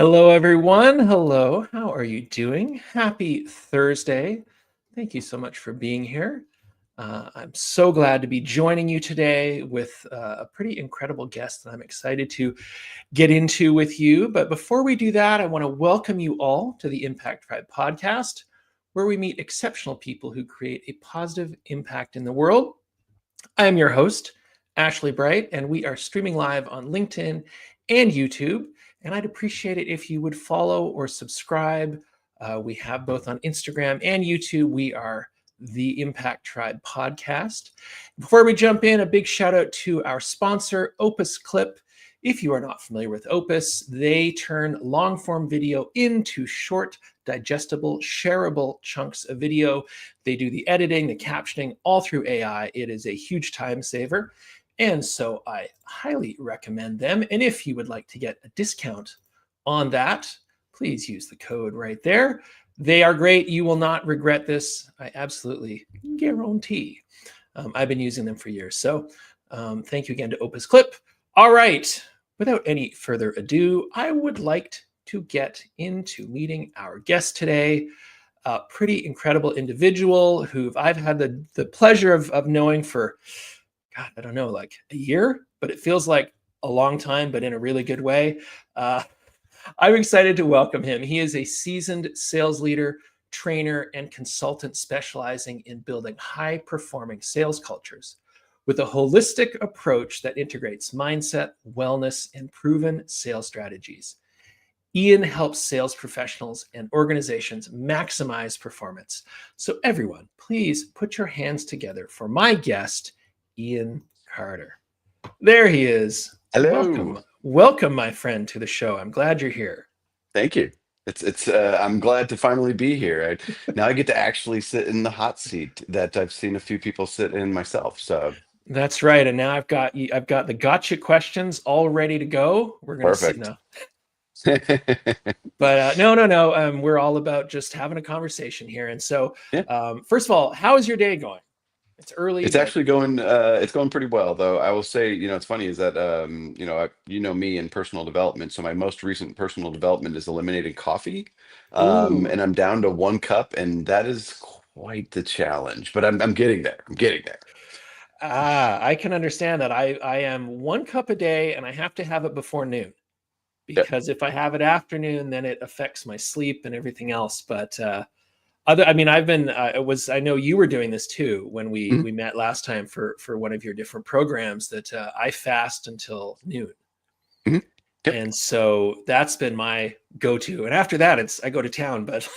Hello, everyone. Hello. How are you doing? Happy Thursday. Thank you so much for being here. I'm so glad to be joining you today with a pretty incredible guest that I'm excited to get into with you. But before we do that, I want to welcome you all to the Impact Tribe podcast, where we meet exceptional people who create a positive impact in the world. I am your host, Ashley Bright, and we are streaming live on LinkedIn and YouTube. And I'd appreciate it if you would follow or subscribe. We have both on Instagram and YouTube. We are the Impact Tribe podcast. Before we jump in, a big shout out to our sponsor, Opus Clip. If you are not familiar with Opus, they turn long form video into short, digestible, shareable chunks of video. They do the editing, the captioning, all through AI. It is a huge time saver. And so I highly recommend them. And if you would like to get a discount on that, please use the code right there. They are great. You will not regret this. I absolutely guarantee. I've been using them for years. So thank you again to Opus Clip. All right. Without any further ado, I would like to get into meeting our guest today. A pretty incredible individual who I've had the pleasure of knowing for, God, I don't know, like a year, but it feels like a long time, but in a really good way. I'm excited to welcome him. He is a seasoned sales leader, trainer, and consultant specializing in building high-performing sales cultures with a holistic approach that integrates mindset, wellness, and proven sales strategies. Ian helps sales professionals and organizations maximize performance. So everyone, please put your hands together for my guest, Ian Carter. There he is. Hello. Welcome, my friend, to the show. I'm glad you're here. Thank you. It's I'm glad to finally be here. Now I get to actually sit in the hot seat that I've seen a few people sit in myself. So That's right. And now I've got the gotcha questions all ready to go. We're gonna sit perfect. now. But no. We're all about just having a conversation here. And so, Yeah. first of all, how is your day going? It's early, It's but actually going it's going pretty well though. I will say, it's funny is that you know me in personal development. So my most recent personal development is eliminating coffee. ooh, And I'm down to 1 cup, and that is quite the challenge, but I'm getting there. I'm getting there. I can understand that. I am 1 cup a day, and I have to have it before noon Yeah. because if I have it afternoon, then it affects my sleep and everything else. But I mean, I've been. I know you were doing this too when Mhm. we met last time for one of your different programs. That I fast until noon. Mhm. Yep. And so that's been my go-to. And after that, I go to town, but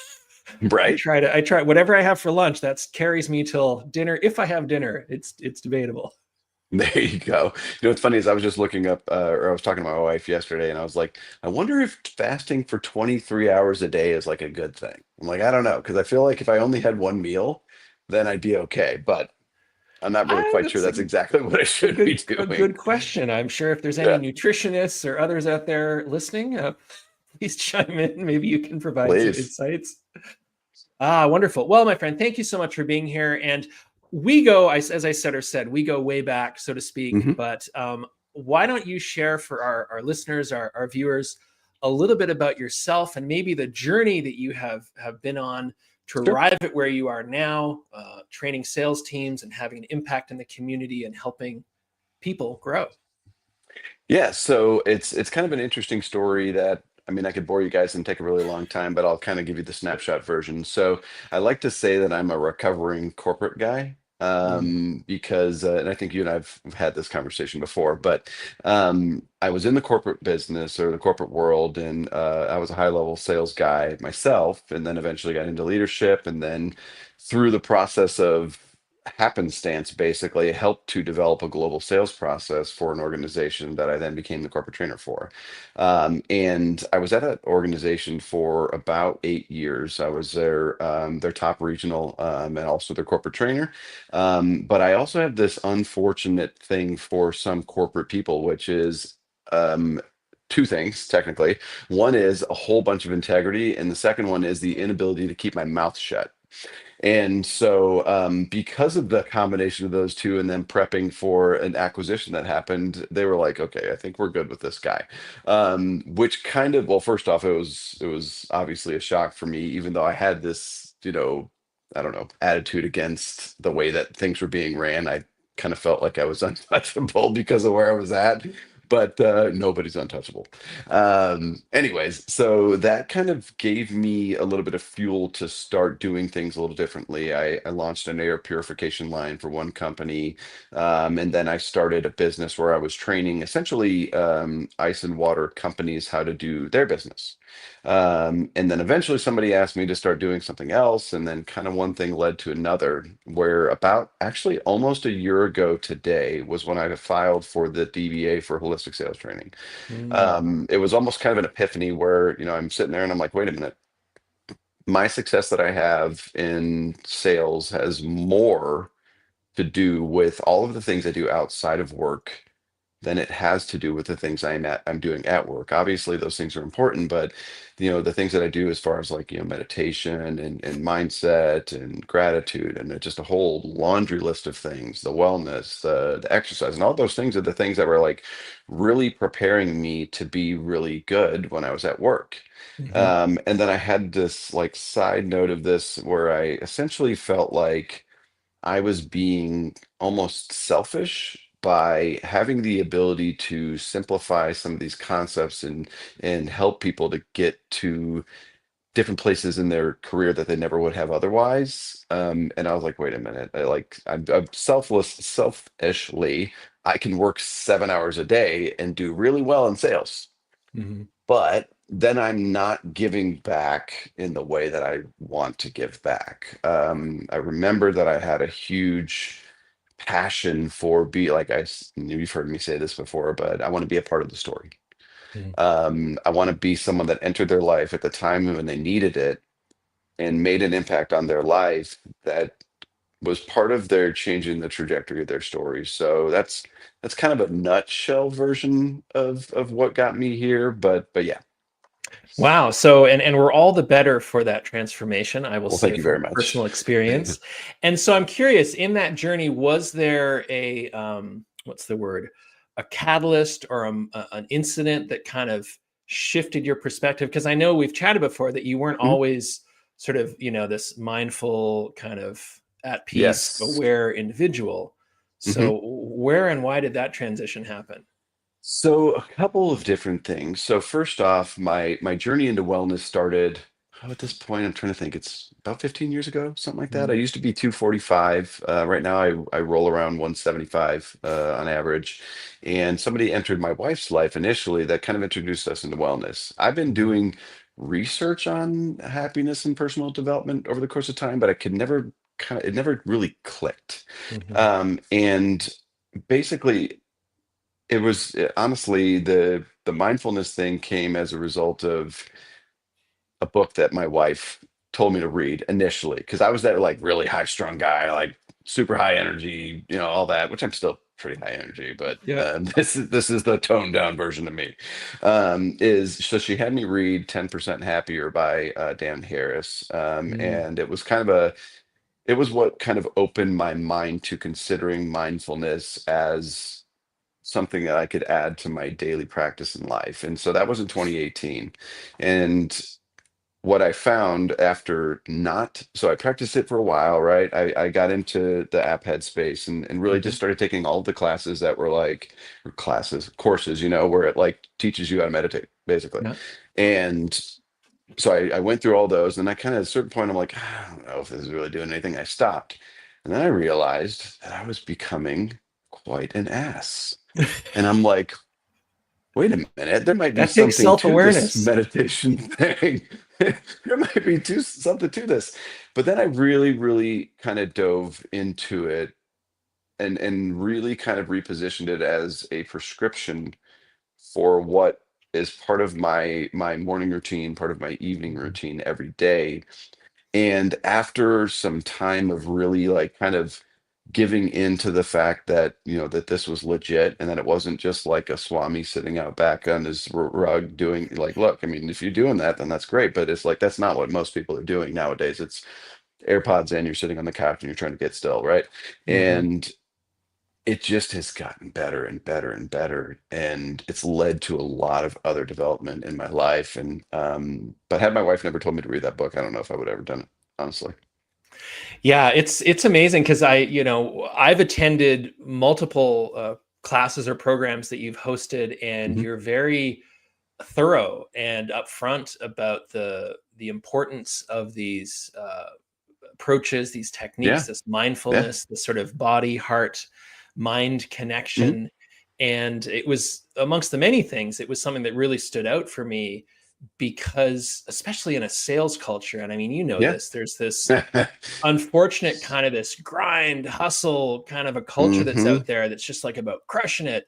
Right. I try whatever I have for lunch, that's carries me till dinner. If I have dinner, it's debatable. There you go. What's funny is I was just looking up, or I was talking to my wife yesterday, and I was like, I wonder if fasting for 23 hours a day is like a good thing. I'm like, I don't know, because I feel like if I only had one meal, then I'd be okay. But I'm not really quite sure That's that's exactly what I should be a doing. good question. I'm sure if there's any Yeah, nutritionists or others out there listening, please chime in. Maybe you can provide some please. insights. Ah, wonderful. Well, my friend, thank you so much for being here. And we go, as I said, we go way back, so to speak. Hmm. But why don't you share for our listeners, our viewers, a little bit about yourself and maybe the journey that you have been on to Sure. arrive at where you are now, training sales teams and having an impact in the community and helping people grow. Yeah, so it's kind of an interesting story that I mean I could bore you guys and take a really long time, but I'll kind of give you the snapshot version. So I like to say that I'm a recovering corporate guy, Mm. because and I think you and I've had this conversation before, but I was in the corporate business or the corporate world, and I was a high level sales guy myself, and then eventually got into leadership, and then through the process of happenstance basically helped to develop a global sales process for an organization that I then became the corporate trainer for. And I was at that organization for about 8 years. I was their top regional, and also their corporate trainer. But I also have this unfortunate thing for some corporate people, which is two things technically. One is a whole bunch of integrity, and the second one is the inability to keep my mouth shut. And so, because of the combination of those two, and then prepping for an acquisition that happened, they were like, "Okay, I think we're good with this guy." Which kind of, well, first off, it was obviously a shock for me, even though I had this, I don't know, attitude against the way that things were being ran. I kind of felt like I was untouchable because of where I was at. But nobody's untouchable. Anyways, so that kind of gave me a little bit of fuel to start doing things a little differently. I launched an air purification line for one company, and then I started a business where I was training essentially ice and water companies how to do their business. And then eventually somebody asked me to start doing something else, and then kind of one thing led to another, where about actually almost a year ago today was when I filed for the DBA for holistic sales training. Mm, It was almost kind of an epiphany where, I'm sitting there and I'm like, wait a minute, my success that I have in sales has more to do with all of the things I do outside of work than it has to do with the things I'm doing at work. Obviously, those things are important, but the things that I do as far as like, meditation and mindset and gratitude and just a whole laundry list of things, the wellness, the exercise, and all those things are the things that were like really preparing me to be really good when I was at work. mhm, And then I had this like side note of this where I essentially felt like I was being almost selfish by having the ability to simplify some of these concepts and help people to get to different places in their career that they never would have otherwise. And I was like, wait a minute, I'm selfishly, I can work 7 hours a day and do really well in sales, mhm, but then I'm not giving back in the way that I want to give back. I remember that I had a huge passion for like you've heard me say this before, but I want to be a part of the story. mhm. I want to be someone that entered their life at the time when they needed it and made an impact on their life that was part of their changing the trajectory of their story. So that's kind of a nutshell version of what got me here. But yeah. Wow. So, and we're all the better for that transformation, I will Well, say thank you from very much. personal experience. And so I'm curious, in that journey, was there a what's the word? A catalyst or an incident that kind of shifted your perspective? Because I know we've chatted before that you weren't Mhm. always sort of, this mindful, kind of at peace, Yes. aware individual. Mhm. So where and why did that transition happen? So a couple of different things. So first off, my journey into wellness started, at this point, I'm trying to think, it's about 15 years ago, something like that. I Mm, used to be 245. Right now I roll around 175 on average. And somebody entered my wife's life initially that kind of introduced us into wellness. I've been mhm, doing research on happiness and personal development over the course of time, but I could never it never really clicked. mhm, And basically it was honestly the mindfulness thing came as a result of a book that my wife told me to read initially because I was that like really high strung guy, like super high energy, all that, which I'm still pretty high energy, but yeah. this is the toned down version of me. Is so she had me read 10% Happier by Dan Harris, Mm, and it was what kind of opened my mind to considering mindfulness as something that I could add to my daily practice in life. And so that was in 2018. And what I found after not, so I practiced it for a while, right? I got into the app headspace and really just mhm, started taking all the classes that were like, or classes, courses, where it like teaches you how to meditate, basically. yeah. And so I went through all those, and I kind of at a certain point, I'm like, I don't know if this is really doing anything. I stopped. And then I realized that I was becoming quite an ass. And I'm like, wait a minute, there might be That takes something to this self-awareness. meditation thing. There might be something to this. But then I really, really kind of dove into it and really kind of repositioned it as a prescription for what is part of my morning routine, part of my evening Mhm, routine every day. And after some time of really like kind of giving into the fact that, that this was legit and that it wasn't just like a swami sitting out back on his rug doing like, look, I mean, if you're doing that, then that's great. But it's like, that's not what most people are doing nowadays. AirPods in, you're sitting on the couch and you're trying to get still, right? Hmm. And it just has gotten better and better and better, and it's led to a lot of other development in my life. And but had my wife never told me to read that book, I don't know if I would have ever done it, honestly. Yeah, it's amazing because I've attended multiple classes or programs that you've hosted, and Hmm. you're very thorough and upfront about the importance of these approaches, these techniques, Yeah, this yeah. mindfulness, this sort of body, heart, mind Hmm. connection. And it was amongst the many things, it was something that really stood out for me because, especially in a sales culture, and I mean, Yeah. this, there's this unfortunate kind of this grind, hustle kind of a culture that's Hmm. out there that's just like about crushing it.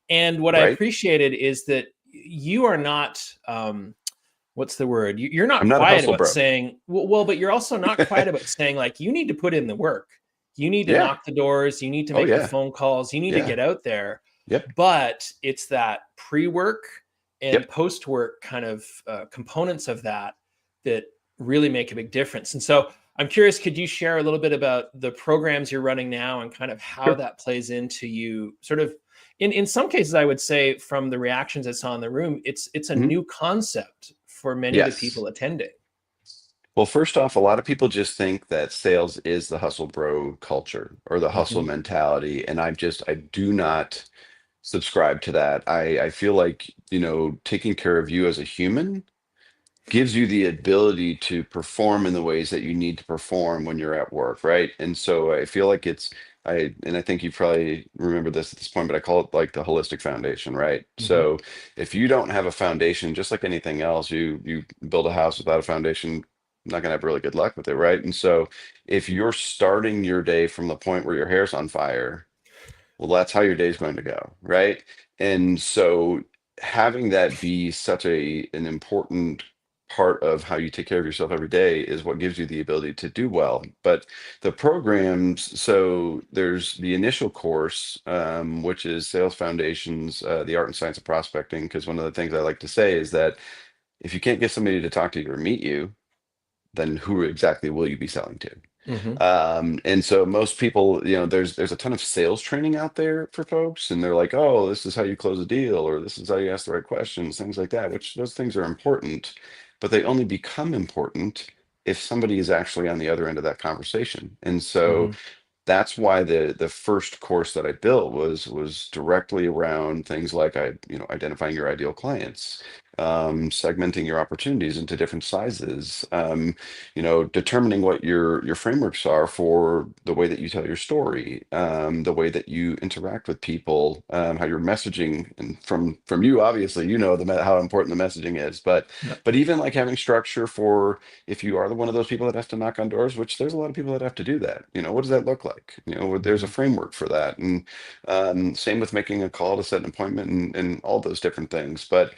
And what I Right. appreciated is that you are not what's the word? You're not I'm not a quiet hustle about bro. saying, well, but you're also not quiet about saying, like, you need to put in the work. You need to Yeah. knock the doors. You need to Oh make the yeah. phone calls. You need to Yeah. get out there. Yep. But it's that pre work and Yep. post work kind of components of that that really make a big difference. And so I'm curious, could you share a little bit about the programs you're running now and kind of how Sure. that plays into you sort of in some cases, I would say from the reactions I saw in the room, it's a Mhm. new concept for many of the Yes. people attending. Well, first off, a lot of people just think that sales is the hustle bro culture or the hustle Hmm. mentality. And I do not subscribe to that. I feel like, taking care of you as a human gives you the ability to perform in the ways that you need to perform when you're at work, right? And so I feel like and I think you probably remember this at this point, but I call it like the holistic foundation, right? Hmm. So if you don't have a foundation, just like anything else, you build a house without a foundation, not gonna have really good luck with it, right? And so if you're starting your day from the point where your hair's on fire, well, that's how your day's going to go, right? And so having that be such an important part of how you take care of yourself every day is what gives you the ability to do well. But the programs, so there's the initial course, which is Sales Foundations, the Art and Science of Prospecting. Because one of the things I like to say is that if you can't get somebody to talk to you or meet you, then who exactly will you be selling to? Hmm. And so most people, there's a ton of sales training out there for folks, and they're like, oh, this is how you close a deal, or this is how you ask the right questions, things like that, which those things are important, but they only become important if somebody is actually on the other end of that conversation. And so Hmm. that's why the first course that I built was directly around things like identifying your ideal clients, segmenting your opportunities into different sizes, determining what your frameworks are for the way that you tell your story, the way that you interact with people, how your messaging, and from you, obviously, how important the messaging is, but Yeah. even like having structure for if you are the one of those people that has to knock on doors, which there's a lot of people that have to do that, what does that look like? There's a Hmm. framework for that. And same with making a call to set an appointment and all those different things. But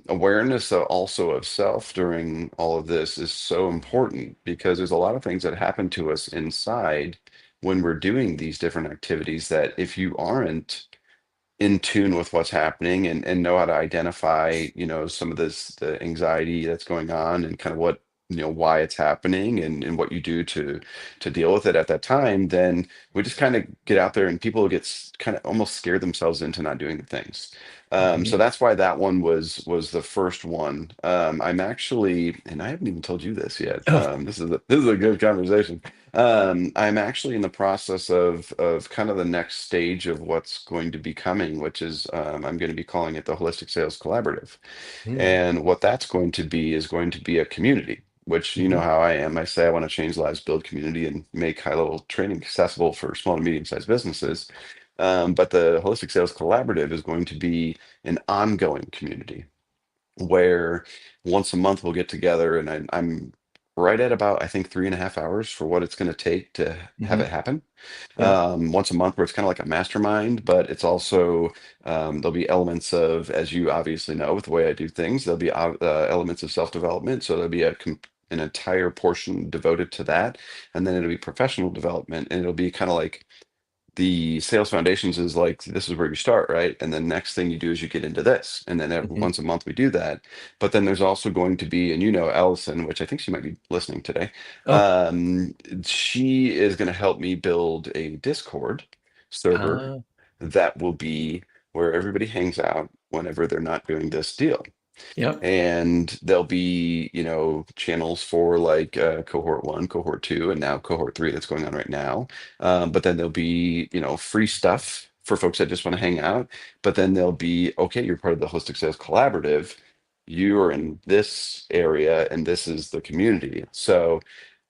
awareness also of self during all of this is so important because there's a lot of things that happen to us inside when we're doing these different activities that if you aren't in tune with what's happening and know how to identify, some of the anxiety that's going on and kind of what, why it's happening and what you do to deal with it at that time, then we just kind of get out there and people get kind of almost scare themselves into not doing the things. So Hmm. that's why that one was the first one. I'm actually, and I haven't even told you this yet. Oh. This is a good conversation. I'm actually in the process of kind of the next stage of what's going to be coming, which is I'm going to be calling it the Holistic Sales Collaborative. Mm. And what that's going to be is going to be a community, which you know Hmm. how I am. I say I want to change lives, build community, and make high-level training accessible for small to medium-sized businesses. But the Holistic Sales Collaborative is going to be an ongoing community where once a month we'll get together, and I'm right at about I think 3.5 hours for what it's going to take to have Hmm. it happen. Yeah. Once a month where it's kind of like a mastermind, but it's also there'll be elements of, as you obviously know with the way I do things, there'll be elements of self-development. So there'll be an entire portion devoted to that, and then it'll be professional development, and it'll be kind of like the sales foundations is like, this is where you start, right? And then next thing you do is you get into this. And then every, Hmm. once a month we do that. But then there's also going to be, and you know, Allison, which I think she might be listening today. Oh, She is going to help me build a Discord server uh, that will be where everybody hangs out whenever they're not doing this deal. yep. And there'll be, you know, channels for like cohort one, cohort two, and now cohort three that's going on right now. But then there'll be, you know, free stuff for folks that just want to hang out. But then there'll be, okay, you're part of the Holistic Sales Collaborative. You are in this area, and this is the community. So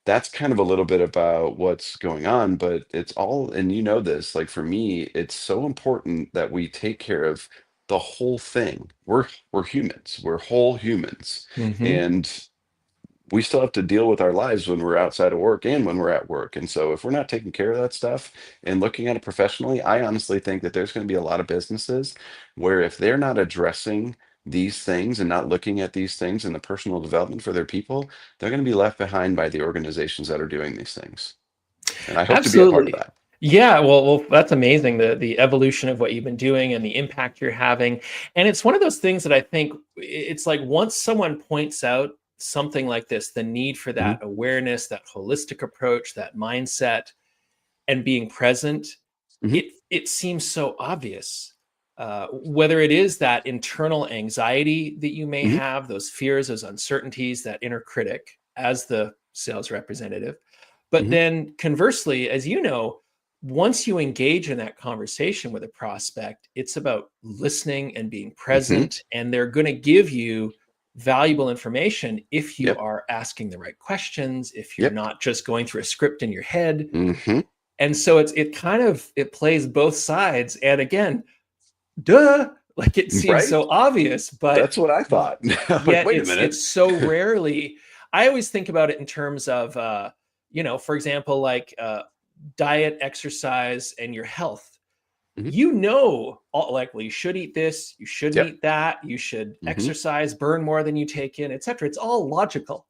that's kind of a little bit about what's going on, but it's all, and you know this, like for me, it's so important that we take care of the whole thing. We're humans, we're whole humans, Hmm. and we still have to deal with our lives when we're outside of work and when we're at work. And so if we're not taking care of that stuff and looking at it professionally, I honestly think that there's going to be a lot of businesses where if they're not addressing these things and not looking at these things and the personal development for their people, they're going to be left behind by the organizations that are doing these things. And I hope to be a part of Absolutely. that. Yeah, well, that's amazing. The evolution of what you've been doing and the impact you're having. And it's one of those things that I think it's like once someone points out something like this, the need for Mhm, that awareness, that holistic approach, that mindset, and being present, mhm, it seems so obvious. Whether it is that internal anxiety that you may mhm, have, those fears, those uncertainties, that inner critic as the sales representative. But mhm, then conversely, as you know, once you engage in that conversation with a prospect, it's about listening and being mhm. present, and they're going to give you valuable information if you Yep, are asking the right questions, if you're yep, not just going through a script in your head. mhm. And so it kind of it plays both sides. And again, duh, like it seems Right? so obvious, but That's what I thought. Like, yet wait a it's minute. so rarely. I always think about it in terms of for example, like diet, exercise, and your health. Mhm, Like, well, you should eat this, you shouldn't yep, eat that, you should mhm, exercise, burn more than you take in, etc. It's all logical,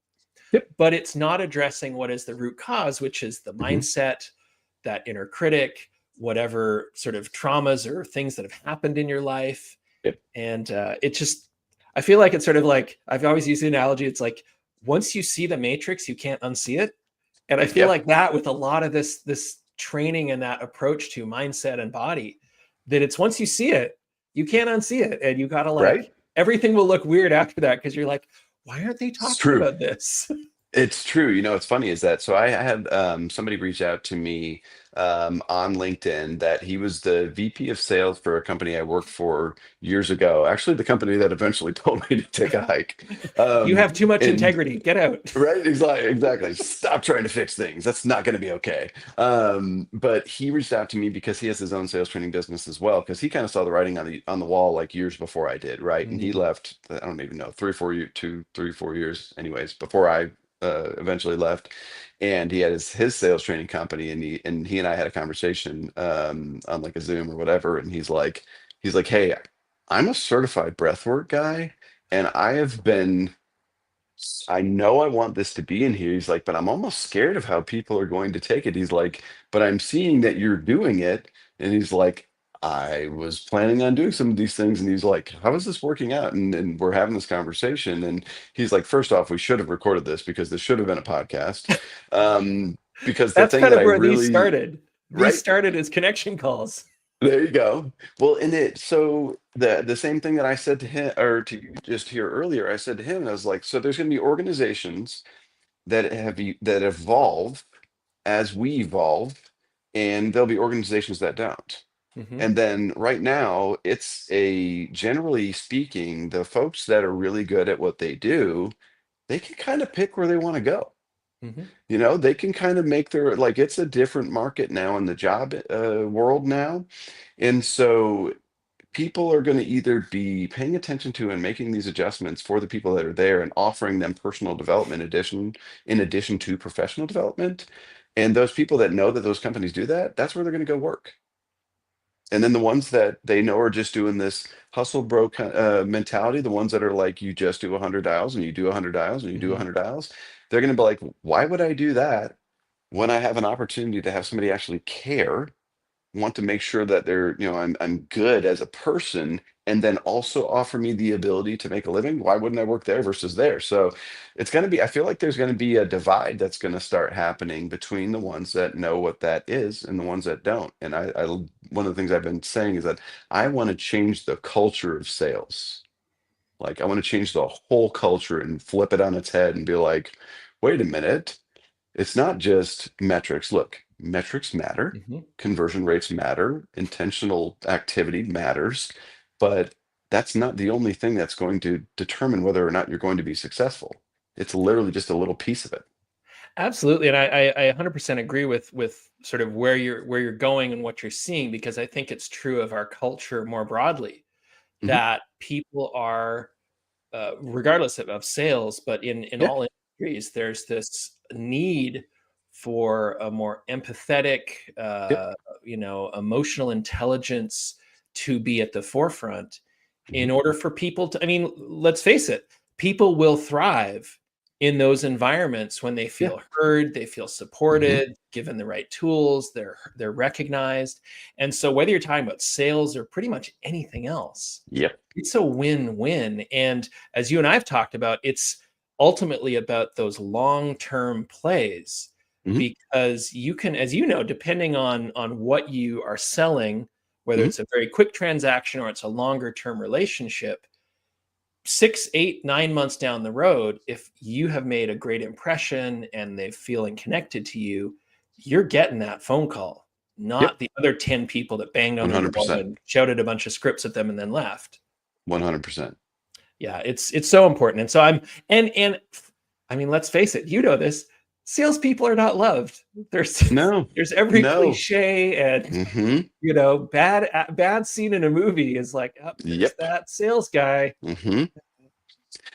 yep, but it's not addressing what is the root cause, which is the mhm, mindset, that inner critic, whatever sort of traumas or things that have happened in your life. yep, And it just, I feel like it's sort of like, I've always used the analogy, it's like once you see the matrix, you can't unsee it. And I feel yep. like that with a lot of this training and that approach to mindset and body, that it's once you see it, you can't unsee it. And you got to Right? like, everything will look weird after that because you're like, why aren't they It's talking true. about this? It's true. You know, what's funny is that so I had somebody reach out to me on LinkedIn that he was the VP of sales for a company I worked for years ago. Actually, the company that eventually told me to take a hike. You Um, have too much and integrity. Get out. Right, exactly. Stop trying to fix things. That's not going to be okay. But he reached out to me because he has his own sales training business as well. Because he kind of saw the writing on the wall like years before I did, right? And he Mm, left. I don't even know 3 or 4 years, 2, 3, 4 years, anyways, before I eventually left. And he had his sales training company, and he and I had a conversation on like a Zoom or whatever. And he's like, hey, I'm a certified breathwork guy, and I have been. I know I want this to be in here. He's like, but I'm almost scared of how people are going to take it. He's like, but I'm seeing that you're doing it. And he's like, I was planning on doing some of these things. And he's like, how is this working out? And we're having this conversation. And he's like, first off, we should have recorded this because this should have been a podcast. Because the that's thing kind that of I where these really, started. These right? started as connection calls. There you go. Well, so the same thing that I said to him or to you just here earlier, I said to him, I was like, so there's going to be organizations that evolve as we evolve, and there'll be organizations that don't. Hmm. And then right now, it's a generally speaking, the folks that are really good at what they do, they can kind of pick where they want to go. Hmm. You know, they can kind of make their like it's a different market now in the job world now. And so people are going to either be paying attention to and making these adjustments for the people that are there and offering them personal development in addition to professional development. And those people that know that those companies do that, that's where they're going to go work. And then the ones that they know are just doing this hustle bro mentality, the ones that are like, you just do 100 dials and you do 100 dials and you do Hmm. 100 dials, they're going to be like, why would I do that when I have an opportunity to have somebody actually care want to make sure that I'm good as a person, and then also offer me the ability to make a living. Why wouldn't I work there versus there? So it's going to be, I feel like there's going to be a divide that's going to start happening between the ones that know what that is and the ones that don't. And one of the things I've been saying is that I want to change the culture of sales. Like, I want to change the whole culture and flip it on its head and be like, wait a minute, it's not just metrics. Look, metrics matter, Mhm. conversion rates matter, intentional activity matters, but that's not the only thing that's going to determine whether or not you're going to be successful. It's literally just a little piece of it. Absolutely, and I 100% agree with sort of where you're going and what you're seeing, because I think it's true of our culture more broadly, Hmm. that people are, regardless of sales, but in Yeah. all industries, there's this need for a more empathetic, Yep. emotional intelligence to be at the forefront in Hmm. order for people to. I mean, let's face it, people will thrive in those environments when they Yeah. feel heard, they feel Hmm. supported, given the right tools, they're recognized. And so whether you're talking about sales or pretty much anything else, Yep. it's a win-win. And as you and I've talked about, it's ultimately about those long-term plays, Hmm. because you can, as you know, depending on what you are selling, whether Hmm. it's a very quick transaction or it's a longer term relationship, 6, 8, 9 months down the road, if you have made a great impression and they're feeling connected to you, you're getting that phone call, Yep. not the other 10 people that banged on their door 100%. and shouted a bunch of scripts at them and then left. 100%. Yeah, it's so important. And so and I mean, let's face it, you know this. Salespeople are not loved. There's No, there's every no. cliche and Hmm. bad scene in a movie is like, oh, there's Yep. that sales guy. Hmm.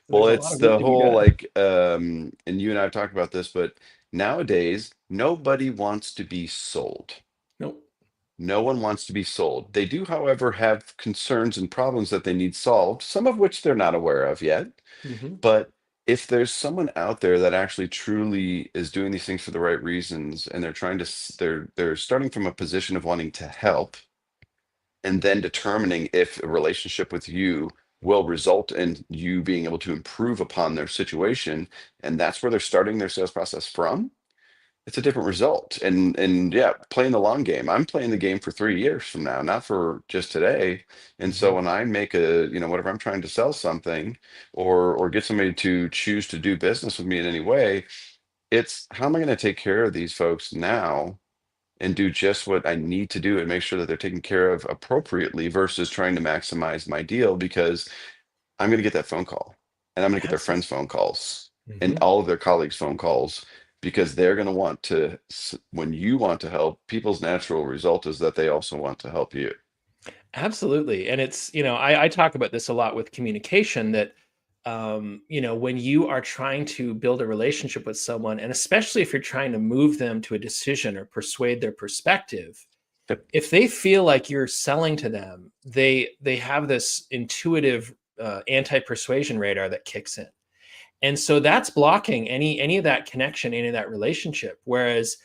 So Well, there's a lot it's of work the to be whole done. like, and you and I have talked about this, but nowadays, nobody wants to be sold. Nope. No one wants to be sold. They do, however, have concerns and problems that they need solved, some of which they're not aware of yet. Hmm. But if there's someone out there that actually truly is doing these things for the right reasons, and they're trying to, they're starting from a position of wanting to help, and then determining if a relationship with you will result in you being able to improve upon their situation, and that's where they're starting their sales process from, it's a different result. And yeah, playing the long game. I'm playing the game for 3 years from now, not for just today. And so Hmm. when I make a, whatever, I'm trying to sell something, or get somebody to choose to do business with me in any way, it's how am I going to take care of these folks now and do just what I need to do and make sure that they're taken care of appropriately versus trying to maximize my deal, because I'm going to get that phone call, and I'm going to get their friends' Absolutely. phone calls and Hmm. all of their colleagues' phone calls, because they're going to want to, when you want to help, people's natural result is that they also want to help you. Absolutely. And it's, I talk about this a lot with communication, that, when you are trying to build a relationship with someone, and especially if you're trying to move them to a decision or persuade their perspective, Yep. if they feel like you're selling to them, they have this intuitive anti-persuasion radar that kicks in. And so that's blocking any of that connection, any of that relationship. Whereas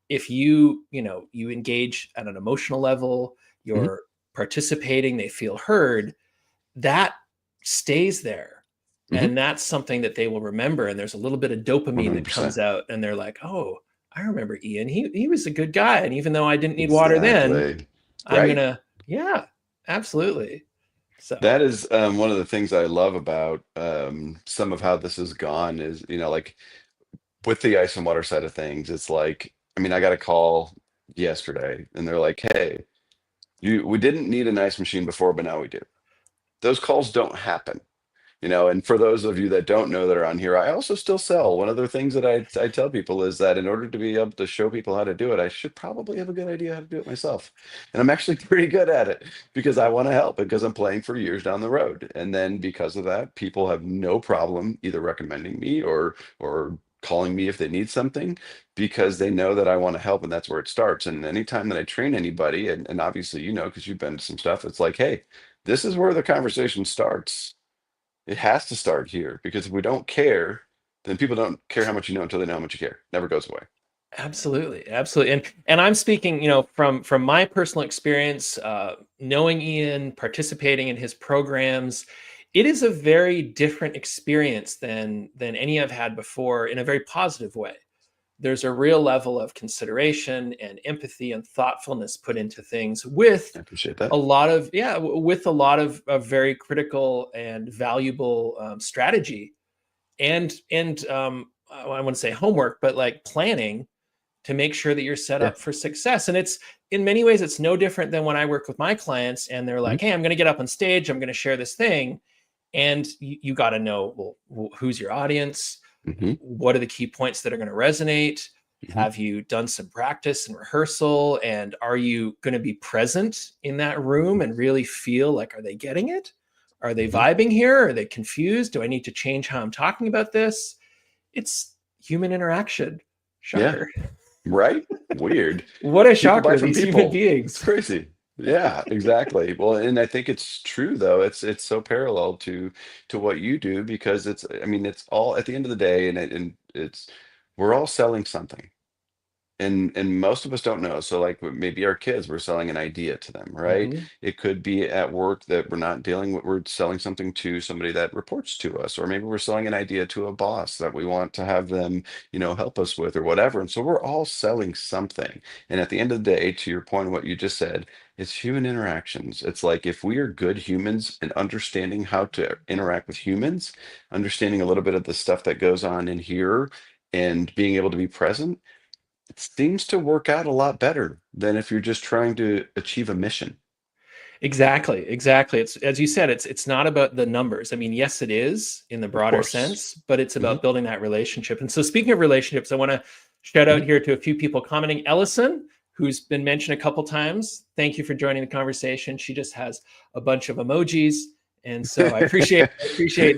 if you engage at an emotional level, Mhm. you're participating, they feel heard, that stays there. Mhm. And that's something that they will remember. And there's a little bit of dopamine that comes 100%. out, and they're like, oh, I remember Ian. He was a good guy. And even though I didn't need water then, Exactly. I'm Right. gonna, yeah, absolutely. That So is, one of the things I love about, some of how this has gone is, like with the ice and water side of things, it's like, I mean, I got a call yesterday and they're like, hey, we didn't need an ice machine before, but now we do. Those calls don't happen. And for those of you that don't know that are on here, I also still sell. One of the things that I tell people is that in order to be able to show people how to do it, I should probably have a good idea how to do it myself. And I'm actually pretty good at it because I want to help, and because I'm playing for years down the road. And then because of that, people have no problem either recommending me or calling me if they need something, because they know that I want to help, and that's where it starts. And anytime that I train anybody, and obviously because you've been to some stuff, it's like, hey, this is where the conversation starts. It has to start here, because if we don't care, then people don't care how much you know until they know how much you care. Never goes away. Absolutely, absolutely, and I'm speaking, from my personal experience, knowing Ian, participating in his programs. It is a very different experience than any I've had before, in a very positive way. There's a real level of consideration and empathy and thoughtfulness put into things, with I appreciate a that. lot of with a lot of very critical and valuable strategy, and I want to say homework, but like planning to make sure that you're set Yeah. up for success. And it's, in many ways, it's no different than when I work with my clients and they're Hmm. like, hey, I'm going to get up on stage, I'm going to share this thing. And you got to know, well, who's your audience? Hmm. What are the key points that are going to resonate? Hmm. Have you done some practice and rehearsal? And are you going to be present in that room and really feel like, are they getting it? Are they Hmm. vibing here? Are they confused? Do I need to change how I'm talking about this? It's human interaction. Yeah. Shocker. Right. Weird. What a People buy shocker, from these human people. It's beings. crazy. Yeah, exactly. Well, and I think it's true though. It's so parallel to what you do, because it's, I mean, it's all at the end of the day, and it's, we're all selling something. And most of us don't know. So like maybe our kids, we're selling an idea to them, right? Mhm. It could be at work that we're not dealing with, we're selling something to somebody that reports to us, or maybe we're selling an idea to a boss that we want to have them, help us with or whatever. And so we're all selling something. And at the end of the day, to your point, what you just said, it's human interactions. It's like if we are good humans and understanding how to interact with humans, understanding a little bit of the stuff that goes on in here and being able to be present, it seems to work out a lot better than if you're just trying to achieve a mission. Exactly, exactly. It's, as you said, it's not about the numbers. I mean, yes, it is in the Of broader course. sense, but it's Hmm. about building that relationship. And so, speaking of relationships, I want to shout out Hmm. here to a few people commenting. Ellison, who's been mentioned a couple times, thank you for joining the conversation. She just has a bunch of emojis, and so I appreciate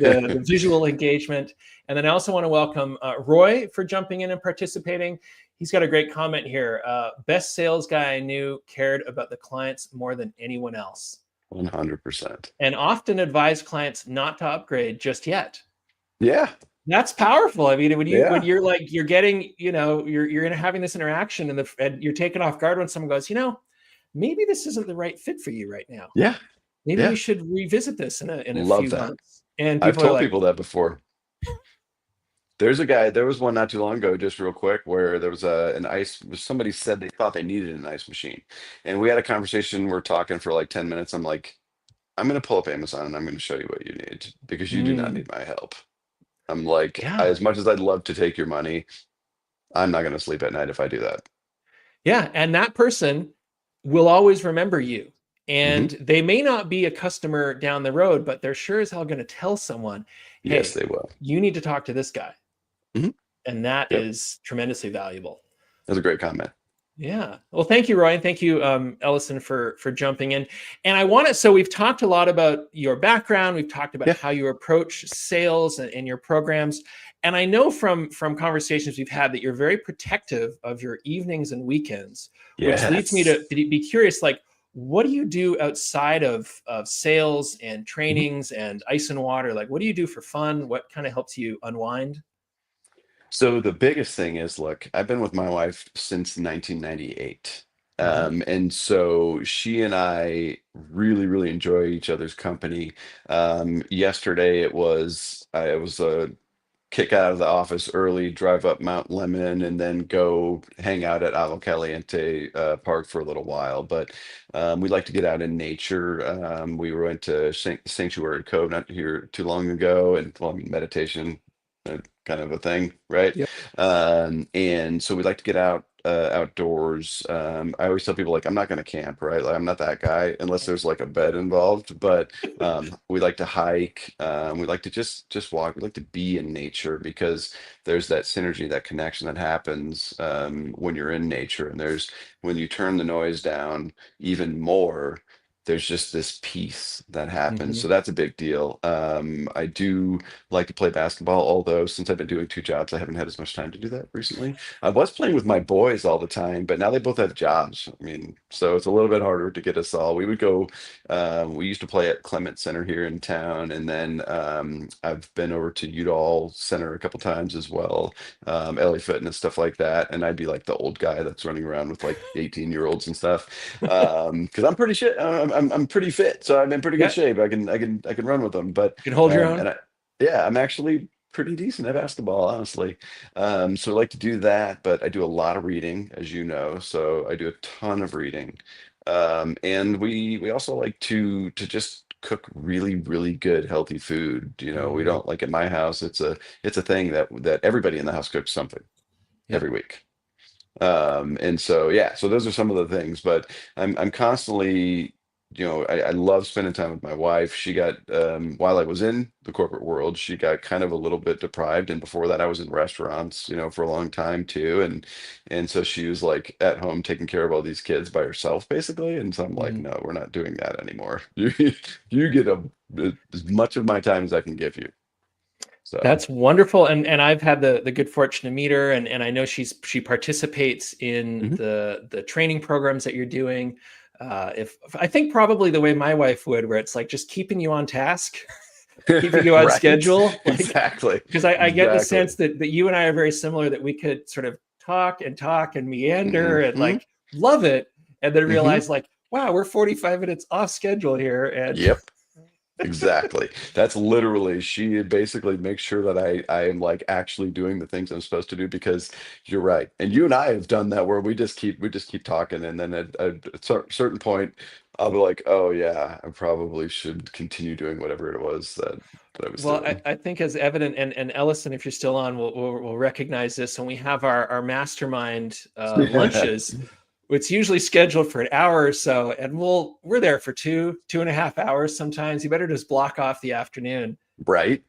the visual engagement. And then I also want to welcome Roy for jumping in and participating. He's got a great comment here. Best sales guy I knew, cared about the clients more than anyone else, 100%. and often advised clients not to upgrade just yet. Yeah. That's powerful. I mean, when Yeah. you're like, you're getting, you're having this interaction, and you're taken off guard when someone goes, maybe this isn't the right fit for you right now. Yeah. Maybe we Yeah. should revisit this in a Love few that. months. And I've people are told like, people that before. There's a guy, there was one not too long ago, just real quick, where there was an ice, somebody said they thought they needed an ice machine. And we had a conversation, we're talking for like 10 minutes. I'm like, I'm going to pull up Amazon and I'm going to show you what you need because you do not mm, need my help. I'm like, yeah, as much as I'd love to take your money, I'm not going to sleep at night if I do that. yeah, and that person will always remember you. Hmm. And they may not be a customer down the road, but they're sure as hell going to tell someone, Yes, hey, they will. you need to talk to this guy. Hmm. And that Yep. is tremendously valuable. That's a great comment. Yeah. Well, thank you, Roy, and thank you, Ellison, for jumping in. And I want to. So we've talked a lot about your background. We've talked about Yeah. how you approach sales and your programs. And I know from conversations we've had that you're very protective of your evenings and weekends, which leads me Yes. to be curious. Like, what do you do outside of sales and Mhm. trainings and ice and water? Like, what do you do for fun? What kind of helps you unwind? So the biggest thing is, look, I've been with my wife since 1998. Mhm. And so she and I really, really enjoy each other's company. Yesterday it was a kick out of the office early, drive up Mount Lemon, and then go hang out at Agua Caliente Park for a little while. But we like to get out in nature. We went to Sanctuary Cove not here too long ago, and well, I mean, meditation, kind of a thing, right? Yep. And so we like to get out. Outdoors. I always tell people like I'm not going to camp, right? Like I'm not that guy unless there's like a bed involved. But we like to hike. We like to just walk. We like to be in nature because there's that synergy, that connection that happens when you're in nature. And there's when you turn the noise down even more. there's just this peace that happens. So Hmm. that's a big deal. I do like to play basketball, although since I've been doing two jobs, I haven't had as much time to do that recently. I was playing with my boys all the time, but now they both have jobs. I mean, so it's a little bit harder to get us all. We would go, we used to play at Clement Center here in town, and then I've been over to Udall Center a couple times as well, LA Fitness, stuff like that. And I'd be like the old guy that's running around with like 18-year-olds and stuff. Because I'm pretty shit. I'm pretty fit, so I'm in pretty good Yeah, shape. I can run with them. But you can hold your and own. yeah, I'm actually pretty decent at basketball, honestly. So I like to do that, but I do a lot of reading, as you know. So I do a ton of reading, and we also like to just cook really really good healthy food. We Hmm. don't like at my house. It's a thing that everybody in the house cooks something Yeah. every week. And so yeah, so those are some of the things, but I'm constantly, I love spending time with my wife. She got while I was in the corporate world, she got kind of a little bit deprived, and before that I was in restaurants, for a long time too. And so she was like at home taking care of all these kids by herself basically. And so I'm like, Hmm. no, we're not doing that anymore. You get as much of my time as I can give you. So That's wonderful, and I've had the good fortune to meet her, and I know she participates in mhm. the training programs that you're doing. If I think probably the way my wife would, where it's like just keeping you on task, keeping you on Right? schedule, like Exactly. because I get the Exactly. sense that you and I are very similar, that we could sort of talk and meander and Hmm. like love it, and then Hmm. realize like, wow, we're 45 minutes off schedule here, and Yep. Exactly. That's literally, she basically makes sure that I am like actually doing the things I'm supposed to do, because you're right. And you and I have done that where we just keep talking, and then at a certain point I'll be like, oh yeah, I probably should continue doing whatever it was that I was well, I, doing. I think as evident, and Ellison, if you're still on, will recognize this. When we have our mastermind lunches, it's usually scheduled for an hour or so, and we're there for 2.5 hours sometimes. You better just block off the afternoon, Right?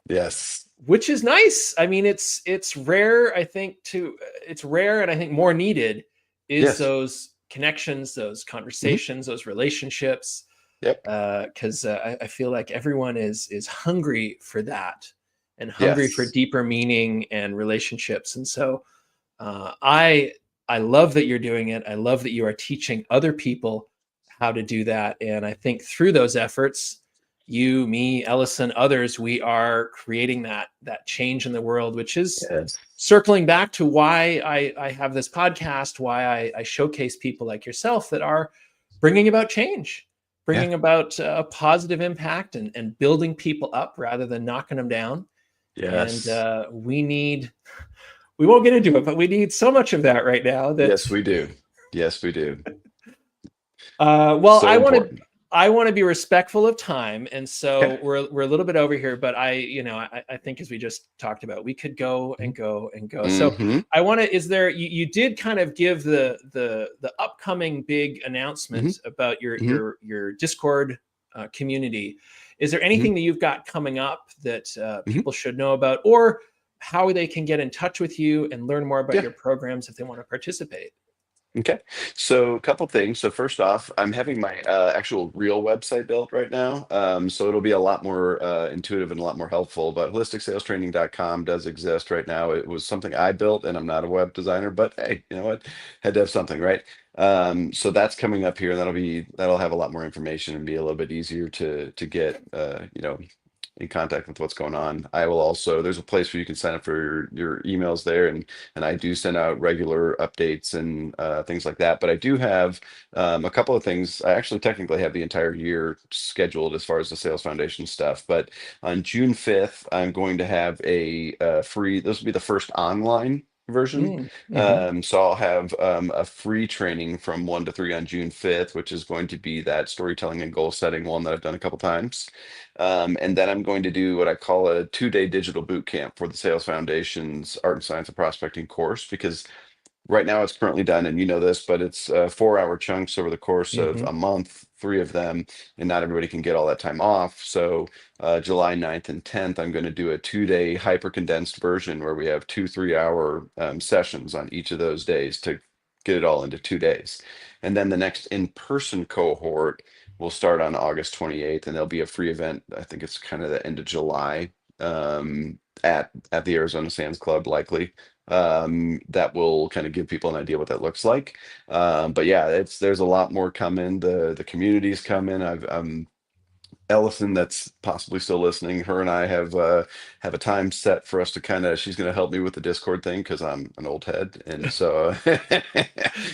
Yes. which is nice. I mean, it's rare. It's rare, and I think more needed is Yes. those connections, those Hmm. conversations, those relationships, Yep. because I feel like everyone is hungry for that, and hungry for Yes. deeper meaning and relationships. And so I love that you're doing it. I love that you are teaching other people how to do that. And I think through those efforts, you, me, Ellison, others, we are creating that change in the world, which is Yes. circling back to why I have this podcast, why I showcase people like yourself that are bringing about change, Yeah. bringing about a positive impact, and building people up rather than knocking them down. And Yes. we won't get into it, but we need so much of that right now that Yes, we do. Yes, we do. well, So important. I want to be respectful of time, and Okay. so we're a little bit over here. But I think, as we just talked about, we could go and go and go. So Mm-hmm. I want to. Is there? You did kind of give the upcoming big Hmm. announcement about Hmm. your Discord community. Is there Hmm. anything that you've got coming up that Hmm. people should know about, or how they can get in touch with you and learn more about Yeah. your programs if they want to participate? Okay. So a couple things. So first off, I'm having my actual real website built right now. So it'll be a lot more intuitive and a lot more helpful. But holisticSalesTraining.com does exist right now. It was something I built, and I'm not a web designer, but hey, you know what? Had to have something, right? So that's coming up here, and that'll have a lot more information and be a little bit easier to get in contact with what's going on. I will also, there's a place where you can sign up for your emails there, and I do send out regular updates and things like that. But I do have a couple of things. I actually technically have the entire year scheduled as far as the Sales Foundation stuff. But on June 5th, I'm going to have a free. This will be the first online version. Mm-hmm. So I'll have a free training from 1 to 3 on June 5th, which is going to be that storytelling and goal setting one that I've done a couple times. And then I'm going to do what I call a 2-day digital boot camp for the Sales Foundation's Art and Science of Prospecting course, because right now it's currently done, and you know this, but it's 4-hour chunks over the course of Mm-hmm. a month, three of them, and not everybody can get all that time off. So July 9th and 10th, I'm going to do a 2-day hyper condensed version where we have 2 3-hour sessions on each of those days to get it all into 2 days. And then the next in-person cohort will start on August 28th, and there'll be a free event. I think it's kind of the end of July, at the Arizona Sands Club, likely. That will kind of give people an idea what that looks like. But yeah, there's a lot more coming. The community's coming. Ellison, that's possibly still listening. Her and I have a time set for us to kind of. She's going to help me with the Discord thing because I'm an old head, and so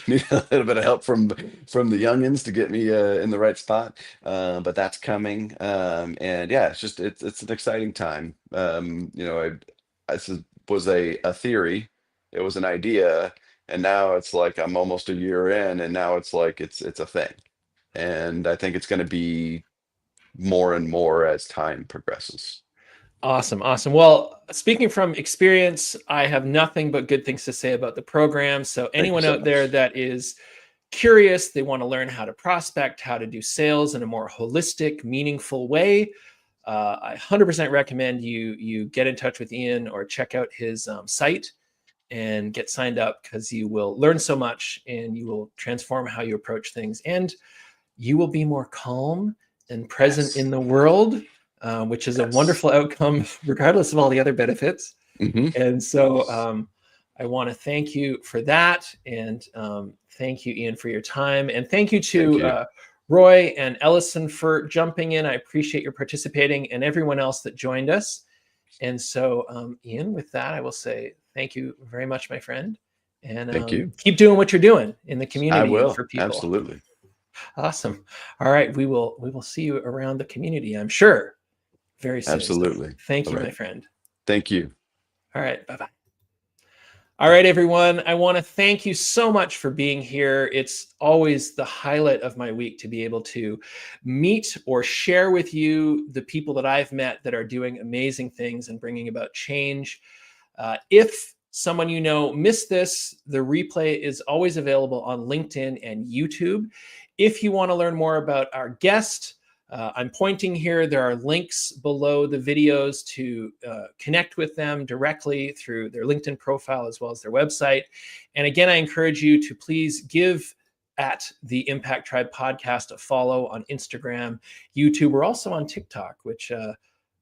need a little bit of help from the youngins to get me in the right spot. But that's coming, and yeah, it's an exciting time. Was a theory, it was an idea, and now it's like I'm almost a year in, and now it's like it's a thing, and I think it's going to be more and more as time progresses. Awesome. Awesome. Well, speaking from experience, I have nothing but good things to say about the program. So Thank you anyone so out there much. that is curious, they want to learn how to prospect, how to do sales in a more holistic, meaningful way, I 100% recommend you get in touch with Ian or check out his site and get signed up, because you will learn so much and you will transform how you approach things, and you will be more calm and present in Yes. the world, which is a Yes. wonderful outcome regardless of all the other benefits. Hmm. And so I want to thank you for that. And thank you, Ian, for your time. And thank you Thank to you. Roy and Ellison for jumping in. I appreciate your participating, and everyone else that joined us. And so, Ian, with that, I will say thank you very much, my friend. And Thank you. keep doing what you're doing in the I community and will. for people. Absolutely. Awesome. All right. We will see you around the community, I'm sure, very soon. So Absolutely. thank All you, my right. friend. Thank you. All right. Bye-bye. All right, everyone. I want to thank you so much for being here. It's always the highlight of my week to be able to meet or share with you the people that I've met that are doing amazing things and bringing about change. If someone you know missed this, the replay is always available on LinkedIn and YouTube. If you want to learn more about our guest, I'm pointing here. There are links below the videos to connect with them directly through their LinkedIn profile as well as their website. And again, I encourage you to please give at the Impact Tribe podcast a follow on Instagram, YouTube. We're also on TikTok, which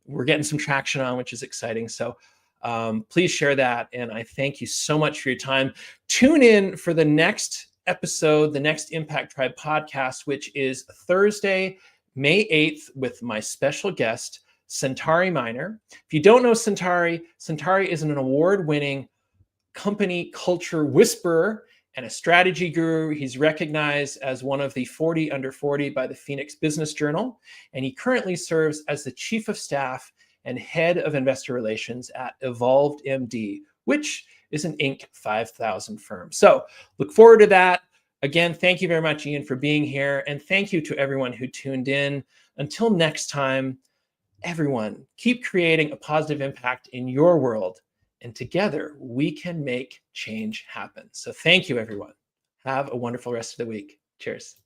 we're getting some traction on, which is exciting. So please share that. And I thank you so much for your time. Tune in for the next episode, the next Impact Tribe podcast, which is Thursday, May 8th, with my special guest, Centauri Miner. If you don't know Centauri, Centauri is an award-winning company culture whisperer and a strategy guru. He's recognized as one of the 40 under 40 by the Phoenix Business Journal, and he currently serves as the chief of staff and head of investor relations at Evolved MD, which is an Inc. 5000 firm. So look forward to that. Again, thank you very much, Ian, for being here. And thank you to everyone who tuned in. Until next time, everyone, keep creating a positive impact in your world. And together we can make change happen. So thank you, everyone. Have a wonderful rest of the week. Cheers.